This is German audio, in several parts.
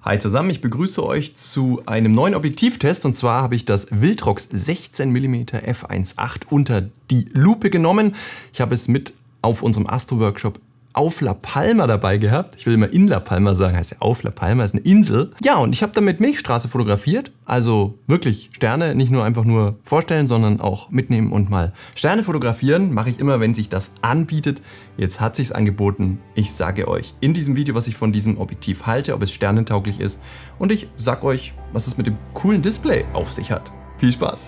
Hi zusammen, ich begrüße euch zu einem neuen Objektivtest und zwar habe ich das Viltrox 16 mm f1.8 unter die Lupe genommen. Ich habe es mit auf unserem Astro-Workshop auf La Palma dabei gehabt. Ich will immer in La Palma sagen, heißt ja auf La Palma, ist eine Insel. Ja, und ich habe damit Milchstraße fotografiert, also wirklich Sterne, nicht nur einfach nur vorstellen, sondern auch mitnehmen und mal Sterne fotografieren. Mache ich immer, wenn sich das anbietet. Jetzt hat sich's angeboten. Ich sage euch in diesem Video, was ich von diesem Objektiv halte, ob es sternentauglich ist. Und ich sag euch, was es mit dem coolen Display auf sich hat. Viel Spaß!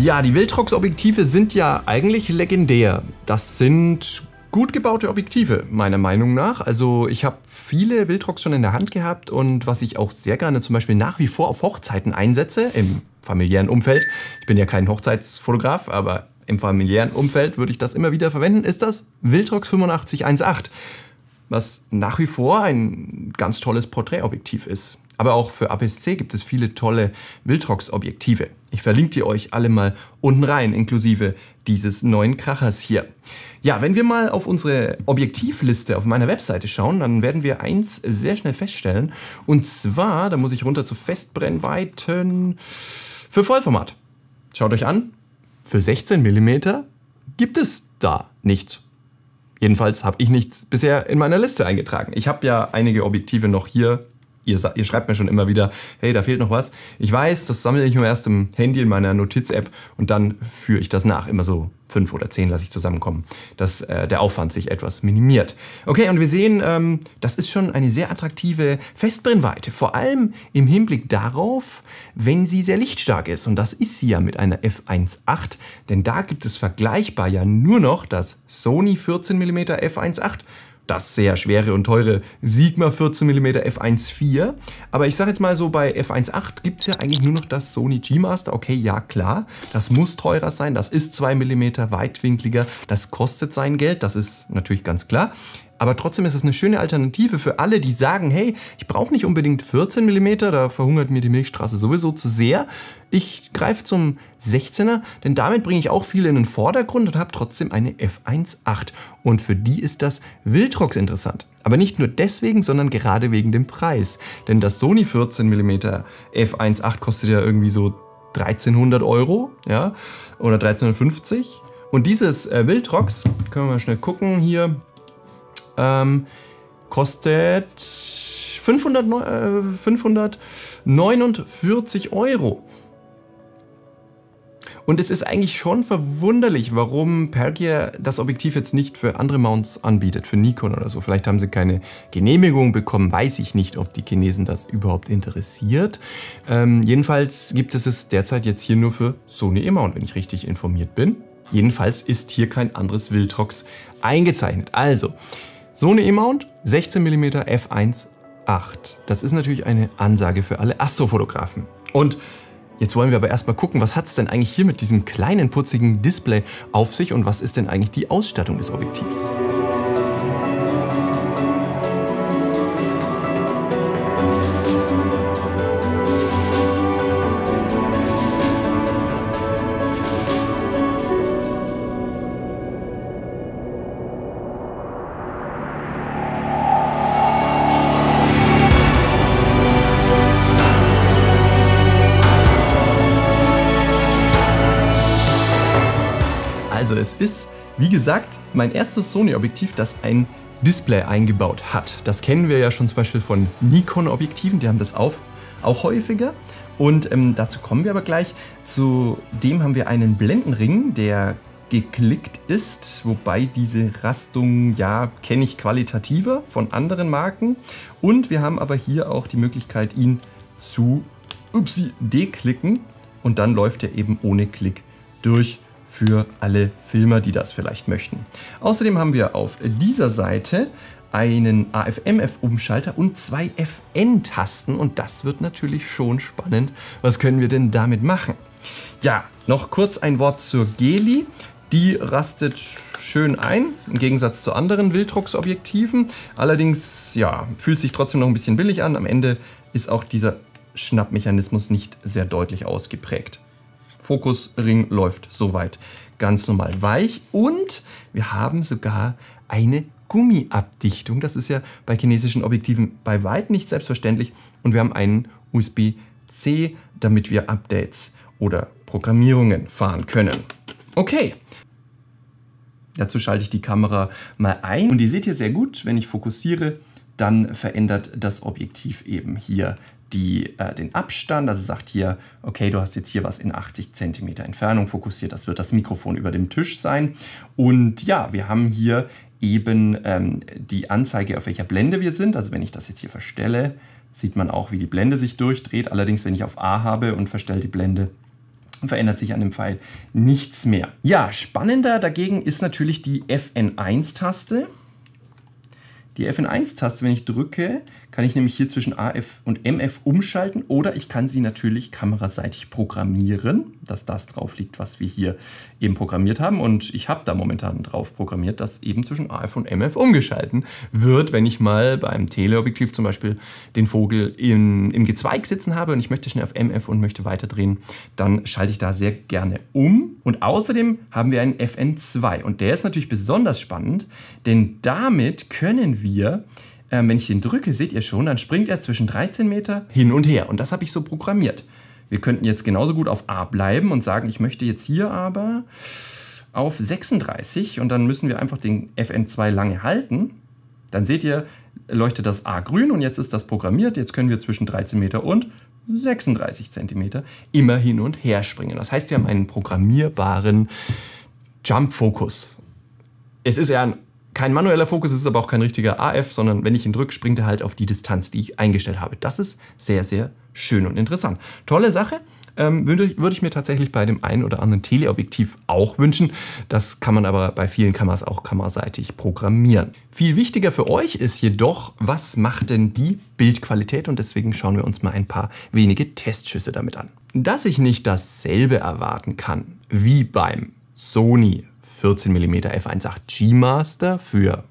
Ja, die Viltrox-Objektive sind ja eigentlich legendär. Das sind gut gebaute Objektive, meiner Meinung nach. Also ich habe viele Viltrox schon in der Hand gehabt und was ich auch sehr gerne zum Beispiel nach wie vor auf Hochzeiten einsetze, im familiären Umfeld. Ich bin ja kein Hochzeitsfotograf, aber im familiären Umfeld würde ich das immer wieder verwenden, ist das Viltrox 8518, was nach wie vor ein ganz tolles Porträtobjektiv ist. Aber auch für APS-C gibt es viele tolle Viltrox-Objektive. Ich verlinke die euch alle mal unten rein, inklusive dieses neuen Krachers hier. Ja, wenn wir mal auf unsere Objektivliste auf meiner Webseite schauen, dann werden wir eins sehr schnell feststellen. Und zwar, da muss ich runter zu Festbrennweiten für Vollformat. Schaut euch an, für 16 mm gibt es da nichts. Jedenfalls habe ich nichts bisher in meiner Liste eingetragen. Ich habe ja einige Objektive noch hier. Ihr schreibt mir schon immer wieder, hey, da fehlt noch was. Ich weiß, das sammle ich nur erst im Handy in meiner Notiz-App und dann führe ich das nach. Immer so 5 oder 10 lasse ich zusammenkommen, dass der Aufwand sich etwas minimiert. Okay, und wir sehen, das ist schon eine sehr attraktive Festbrennweite. Vor allem im Hinblick darauf, wenn sie sehr lichtstark ist. Und das ist sie ja mit einer f1.8. Denn da gibt es vergleichbar ja nur noch das Sony 14 mm f1.8. Das sehr schwere und teure Sigma 14 mm f1.4. Aber ich sage jetzt mal so, bei f1.8 gibt es ja eigentlich nur noch das Sony G-Master. Okay, ja klar, das muss teurer sein, das ist 2 mm weitwinkliger, das kostet sein Geld, das ist natürlich ganz klar. Aber trotzdem ist es eine schöne Alternative für alle, die sagen, hey, ich brauche nicht unbedingt 14 mm, da verhungert mir die Milchstraße sowieso zu sehr. Ich greife zum 16er, denn damit bringe ich auch viel in den Vordergrund und habe trotzdem eine f1.8. Und für die ist das Viltrox interessant. Aber nicht nur deswegen, sondern gerade wegen dem Preis. Denn das Sony 14 mm f1.8 kostet ja irgendwie so 1300 €, ja, oder 1350. Und dieses Viltrox, können wir mal schnell gucken hier, kostet 549 €. Und es ist eigentlich schon verwunderlich, warum Pergear das Objektiv jetzt nicht für andere Mounts anbietet, für Nikon oder so. Vielleicht haben sie keine Genehmigung bekommen, weiß ich nicht, ob die Chinesen das überhaupt interessiert. Jedenfalls gibt es es derzeit jetzt hier nur für Sony E-Mount, wenn ich richtig informiert bin. Jedenfalls ist hier kein anderes Viltrox eingezeichnet. Also, Sony E-Mount 16 mm f1.8. Das ist natürlich eine Ansage für alle Astrofotografen. Und jetzt wollen wir aber erstmal gucken, was hat es denn eigentlich hier mit diesem kleinen putzigen Display auf sich und was ist denn eigentlich die Ausstattung des Objektivs? Also es ist, wie gesagt, mein erstes Sony-Objektiv, das ein Display eingebaut hat. Das kennen wir ja schon zum Beispiel von Nikon-Objektiven, die haben das auch häufiger. Und dazu kommen wir aber gleich. Zudem haben wir einen Blendenring, der geklickt ist, wobei diese Rastung, ja, kenne ich qualitativer von anderen Marken. Und wir haben aber hier auch die Möglichkeit, ihn zu deklicken und dann läuft er eben ohne Klick durch. Für alle Filmer, die das vielleicht möchten. Außerdem haben wir auf dieser Seite einen AF-MF-Umschalter und 2 FN-Tasten und das wird natürlich schon spannend. Was können wir denn damit machen? Ja, noch kurz ein Wort zur Geli. Die rastet schön ein, im Gegensatz zu anderen Viltrox-Objektiven. Allerdings, ja, fühlt sich trotzdem noch ein bisschen billig an. Am Ende ist auch dieser Schnappmechanismus nicht sehr deutlich ausgeprägt. Fokusring läuft soweit ganz normal weich und wir haben sogar eine Gummiabdichtung. Das ist ja bei chinesischen Objektiven bei weitem nicht selbstverständlich. Und wir haben einen USB-C, damit wir Updates oder Programmierungen fahren können. Okay, dazu schalte ich die Kamera mal ein. Und ihr seht hier sehr gut, wenn ich fokussiere, dann verändert das Objektiv eben hier den Abstand. Also sagt hier, okay, du hast jetzt hier was in 80 cm Entfernung fokussiert. Das wird das Mikrofon über dem Tisch sein. Und ja, wir haben hier eben die Anzeige, auf welcher Blende wir sind. Also wenn ich das jetzt hier verstelle, sieht man auch, wie die Blende sich durchdreht. Allerdings, wenn ich auf A habe und verstelle die Blende, verändert sich an dem Pfeil nichts mehr. Ja, spannender dagegen ist natürlich die FN1-Taste. Die FN1-Taste, wenn ich drücke, kann ich nämlich hier zwischen AF und MF umschalten oder ich kann sie natürlich kameraseitig programmieren, dass das drauf liegt, was wir hier eben programmiert haben. Und ich habe da momentan drauf programmiert, dass eben zwischen AF und MF umgeschalten wird, wenn ich mal beim Teleobjektiv zum Beispiel den Vogel im Gezweig sitzen habe und ich möchte schnell auf MF und möchte weiterdrehen, dann schalte ich da sehr gerne um. Und außerdem haben wir einen FN2 und der ist natürlich besonders spannend, denn damit können wir, wenn ich den drücke, seht ihr schon, dann springt er zwischen 13 Meter hin und her. Und das habe ich so programmiert. Wir könnten jetzt genauso gut auf A bleiben und sagen, ich möchte jetzt hier aber auf 36 und dann müssen wir einfach den FN2 lange halten. Dann seht ihr, leuchtet das A grün und jetzt ist das programmiert. Jetzt können wir zwischen 13 Meter und 36 Zentimeter immer hin und her springen. Das heißt, wir haben einen programmierbaren Jump-Fokus. Es ist eher kein manueller Fokus, es ist aber auch kein richtiger AF, sondern wenn ich ihn drücke, springt er halt auf die Distanz, die ich eingestellt habe. Das ist sehr, sehr schön und interessant. Tolle Sache. Würde ich mir tatsächlich bei dem einen oder anderen Teleobjektiv auch wünschen. Das kann man aber bei vielen Kameras auch kameraseitig programmieren. Viel wichtiger für euch ist jedoch, was macht denn die Bildqualität? Und deswegen schauen wir uns mal ein paar wenige Testschüsse damit an. Dass ich nicht dasselbe erwarten kann wie beim Sony 14 mm f1.8 G Master für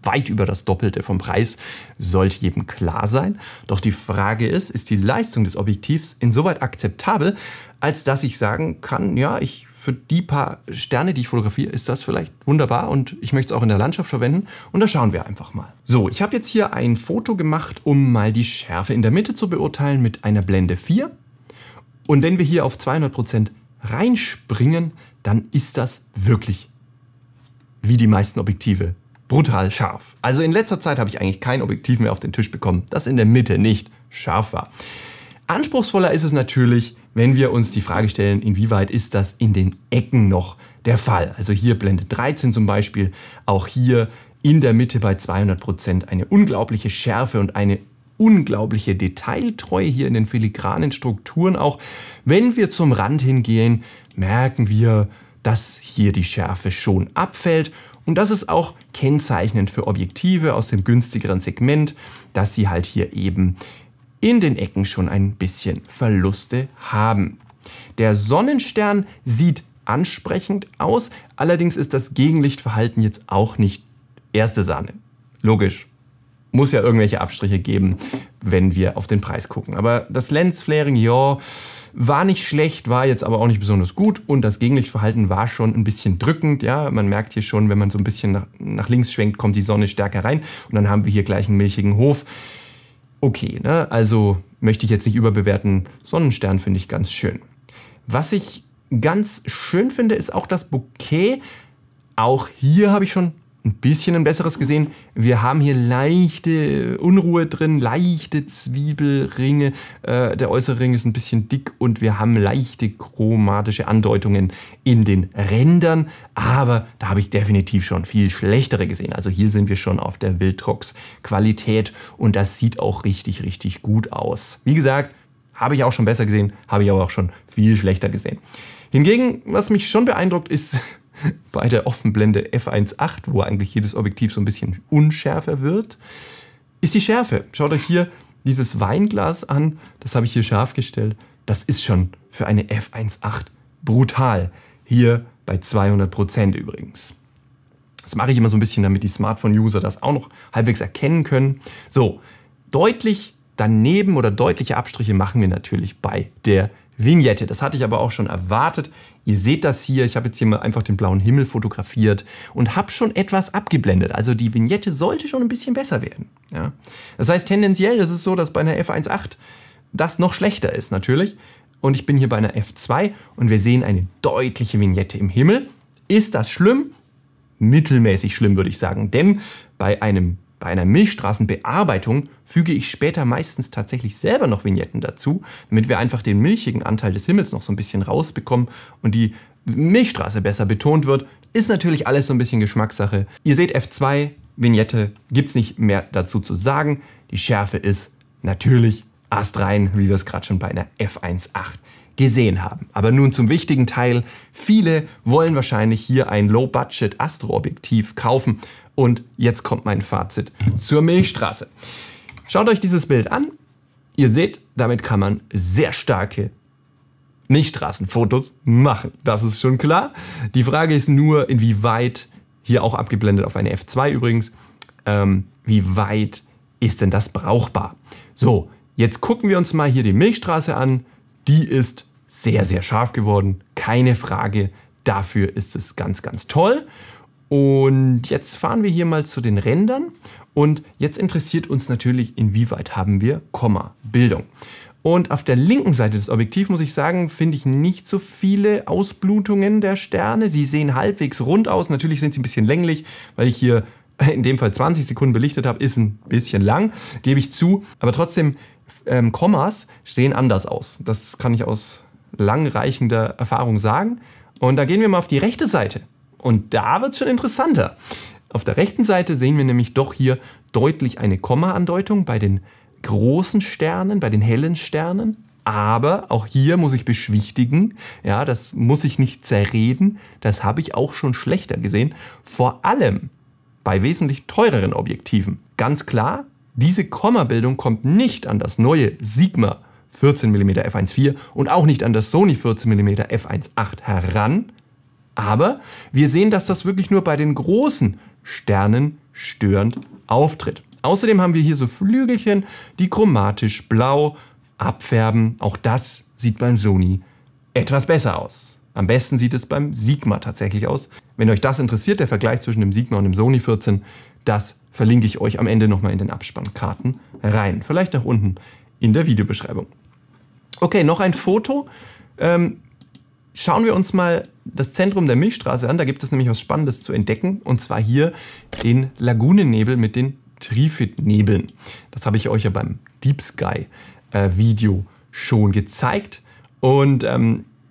weit über das Doppelte vom Preis, sollte jedem klar sein. Doch die Frage ist die Leistung des Objektivs insoweit akzeptabel, als dass ich sagen kann, ja, für die paar Sterne, die ich fotografiere, ist das vielleicht wunderbar und ich möchte es auch in der Landschaft verwenden. Und da schauen wir einfach mal. So, ich habe jetzt hier ein Foto gemacht, um mal die Schärfe in der Mitte zu beurteilen mit einer Blende 4. Und wenn wir hier auf 200% reinspringen, dann ist das wirklich, wie die meisten Objektive, brutal scharf. Also in letzter Zeit habe ich eigentlich kein Objektiv mehr auf den Tisch bekommen, das in der Mitte nicht scharf war. Anspruchsvoller ist es natürlich, wenn wir uns die Frage stellen, inwieweit ist das in den Ecken noch der Fall. Also hier Blende 13 zum Beispiel, auch hier in der Mitte bei 200% eine unglaubliche Schärfe und eine unglaubliche Detailtreue hier in den filigranen Strukturen auch. Wenn wir zum Rand hingehen, merken wir, dass hier die Schärfe schon abfällt. Und das ist auch kennzeichnend für Objektive aus dem günstigeren Segment, dass sie halt hier eben in den Ecken schon ein bisschen Verluste haben. Der Sonnenstern sieht ansprechend aus, allerdings ist das Gegenlichtverhalten jetzt auch nicht erste Sahne. Logisch. Muss ja irgendwelche Abstriche geben, wenn wir auf den Preis gucken. Aber das Lensflaring, ja, war nicht schlecht, war jetzt aber auch nicht besonders gut. Und das Gegenlichtverhalten war schon ein bisschen drückend. Ja, man merkt hier schon, wenn man so ein bisschen nach links schwenkt, kommt die Sonne stärker rein. Und dann haben wir hier gleich einen milchigen Hof. Okay, ne? Also möchte ich jetzt nicht überbewerten. Sonnenstern finde ich ganz schön. Was ich ganz schön finde, ist auch das Bokeh. Auch hier habe ich schon ein bisschen ein besseres gesehen. Wir haben hier leichte Unruhe drin, leichte Zwiebelringe. Der äußere Ring ist ein bisschen dick und wir haben leichte chromatische Andeutungen in den Rändern. Aber da habe ich definitiv schon viel schlechtere gesehen. Also hier sind wir schon auf der Viltrox-Qualität und das sieht auch richtig, richtig gut aus. Wie gesagt, habe ich auch schon besser gesehen, habe ich aber auch schon viel schlechter gesehen. Hingegen, was mich schon beeindruckt, ist bei der Offenblende f1.8, wo eigentlich jedes Objektiv so ein bisschen unschärfer wird, ist die Schärfe. Schaut euch hier dieses Weinglas an, das habe ich hier scharf gestellt. Das ist schon für eine f1.8 brutal. Hier bei 200% übrigens. Das mache ich immer so ein bisschen, damit die Smartphone-User das auch noch halbwegs erkennen können. So, deutlich daneben oder deutliche Abstriche machen wir natürlich bei der Vignette. Das hatte ich aber auch schon erwartet. Ihr seht das hier, ich habe jetzt hier mal einfach den blauen Himmel fotografiert und habe schon etwas abgeblendet. Also die Vignette sollte schon ein bisschen besser werden. Ja? Das heißt tendenziell, das ist so, dass bei einer F1.8 das noch schlechter ist natürlich. Und ich bin hier bei einer F2 und wir sehen eine deutliche Vignette im Himmel. Ist das schlimm? Mittelmäßig schlimm, würde ich sagen. Denn bei einer Milchstraßenbearbeitung füge ich später meistens tatsächlich selber noch Vignetten dazu, damit wir einfach den milchigen Anteil des Himmels noch so ein bisschen rausbekommen und die Milchstraße besser betont wird. Ist natürlich alles so ein bisschen Geschmackssache. Ihr seht F2, Vignette, gibt es nicht mehr dazu zu sagen. Die Schärfe ist natürlich astrein, wie wir es gerade schon bei einer F1.8 gesehen haben. Aber nun zum wichtigen Teil. Viele wollen wahrscheinlich hier ein Low-Budget Astro-Objektiv kaufen. Und jetzt kommt mein Fazit zur Milchstraße. Schaut euch dieses Bild an. Ihr seht, damit kann man sehr starke Milchstraßenfotos machen. Das ist schon klar. Die Frage ist nur, inwieweit, hier auch abgeblendet auf eine F2 übrigens, wie weit ist denn das brauchbar? So, jetzt gucken wir uns mal hier die Milchstraße an. Die ist sehr, sehr scharf geworden. Keine Frage. Dafür ist es ganz, ganz toll. Und jetzt fahren wir hier mal zu den Rändern. Und jetzt interessiert uns natürlich, inwieweit haben wir Kommabildung. Und auf der linken Seite des Objektivs, muss ich sagen, finde ich nicht so viele Ausblutungen der Sterne. Sie sehen halbwegs rund aus. Natürlich sind sie ein bisschen länglich, weil ich hier in dem Fall 20 Sekunden belichtet habe. Ist ein bisschen lang, gebe ich zu. Aber trotzdem, Kommas sehen anders aus. Das kann ich aus langreichender Erfahrung sagen. Und da gehen wir mal auf die rechte Seite. Und da wird es schon interessanter. Auf der rechten Seite sehen wir nämlich doch hier deutlich eine Komma-Andeutung bei den großen Sternen, bei den hellen Sternen. Aber auch hier muss ich beschwichtigen, ja, das muss ich nicht zerreden, das habe ich auch schon schlechter gesehen. Vor allem bei wesentlich teureren Objektiven. Ganz klar, diese Kommabildung kommt nicht an das neue Sigma 14 mm f1.4 und auch nicht an das Sony 14 mm f1.8 heran. Aber wir sehen, dass das wirklich nur bei den großen Sternen störend auftritt. Außerdem haben wir hier so Flügelchen, die chromatisch blau abfärben. Auch das sieht beim Sony etwas besser aus. Am besten sieht es beim Sigma tatsächlich aus. Wenn euch das interessiert, der Vergleich zwischen dem Sigma und dem Sony 14, das verlinke ich euch am Ende nochmal in den Abspannkarten rein. Vielleicht nach unten in der Videobeschreibung. Okay, noch ein Foto. Schauen wir uns mal das Zentrum der Milchstraße an. Da gibt es nämlich was Spannendes zu entdecken. Und zwar hier den Lagunennebel mit den Trifid-Nebeln. Das habe ich euch ja beim Deep Sky Video schon gezeigt. Und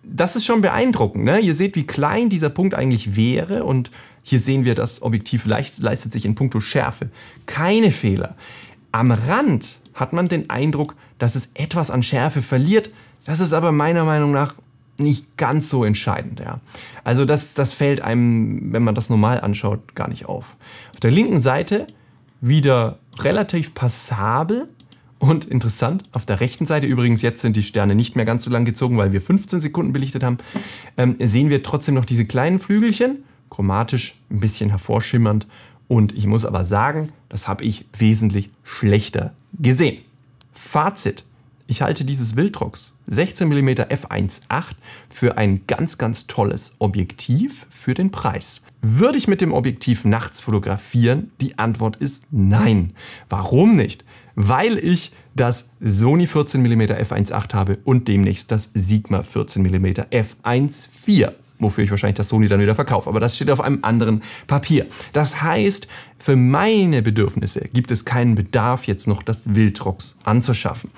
das ist schon beeindruckend, ne? Ihr seht, wie klein dieser Punkt eigentlich wäre. Und hier sehen wir, das Objektiv leistet sich in puncto Schärfe keine Fehler. Am Rand hat man den Eindruck, dass es etwas an Schärfe verliert. Das ist aber meiner Meinung nach nicht ganz so entscheidend. Ja. Also das fällt einem, wenn man das normal anschaut, gar nicht auf. Auf der linken Seite wieder relativ passabel und interessant. Auf der rechten Seite übrigens, jetzt sind die Sterne nicht mehr ganz so lang gezogen, weil wir 15 Sekunden belichtet haben, sehen wir trotzdem noch diese kleinen Flügelchen, chromatisch ein bisschen hervorschimmernd. Und ich muss aber sagen, das habe ich wesentlich schlechter gesehen. Fazit. Ich halte dieses Viltrox 16 mm f1.8 für ein ganz, ganz tolles Objektiv für den Preis. Würde ich mit dem Objektiv nachts fotografieren? Die Antwort ist nein. Warum nicht? Weil ich das Sony 14 mm f1.8 habe und demnächst das Sigma 14 mm f1.4. Wofür ich wahrscheinlich das Sony dann wieder verkaufe. Aber das steht auf einem anderen Papier. Das heißt, für meine Bedürfnisse gibt es keinen Bedarf, jetzt noch das Viltrox anzuschaffen.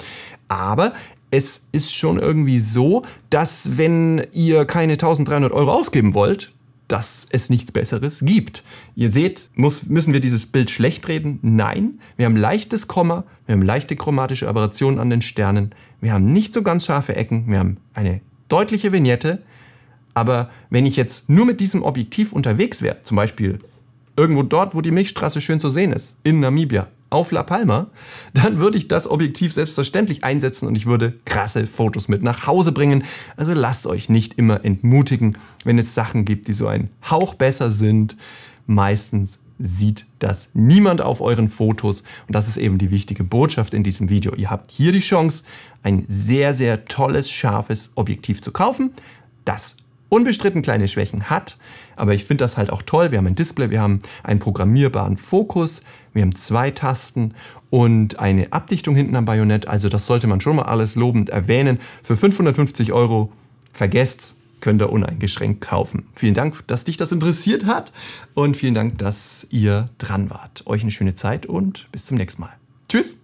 Aber es ist schon irgendwie so, dass wenn ihr keine 1.300 € ausgeben wollt, dass es nichts Besseres gibt. Ihr seht, müssen wir dieses Bild schlecht reden? Nein. Wir haben leichtes Komma, wir haben leichte chromatische Aberrationen an den Sternen, wir haben nicht so ganz scharfe Ecken, wir haben eine deutliche Vignette. Aber wenn ich jetzt nur mit diesem Objektiv unterwegs wäre, zum Beispiel irgendwo dort, wo die Milchstraße schön zu sehen ist, in Namibia, auf La Palma, dann würde ich das Objektiv selbstverständlich einsetzen und ich würde krasse Fotos mit nach Hause bringen. Also lasst euch nicht immer entmutigen, wenn es Sachen gibt, die so ein Hauch besser sind. Meistens sieht das niemand auf euren Fotos. Und das ist eben die wichtige Botschaft in diesem Video. Ihr habt hier die Chance, ein sehr, sehr tolles, scharfes Objektiv zu kaufen, das unbestritten kleine Schwächen hat, aber ich finde das halt auch toll. Wir haben ein Display, wir haben einen programmierbaren Fokus, wir haben 2 Tasten und eine Abdichtung hinten am Bajonett. Also das sollte man schon mal alles lobend erwähnen. Für 550 €, vergesst's, könnt ihr uneingeschränkt kaufen. Vielen Dank, dass dich das interessiert hat und vielen Dank, dass ihr dran wart. Euch eine schöne Zeit und bis zum nächsten Mal. Tschüss!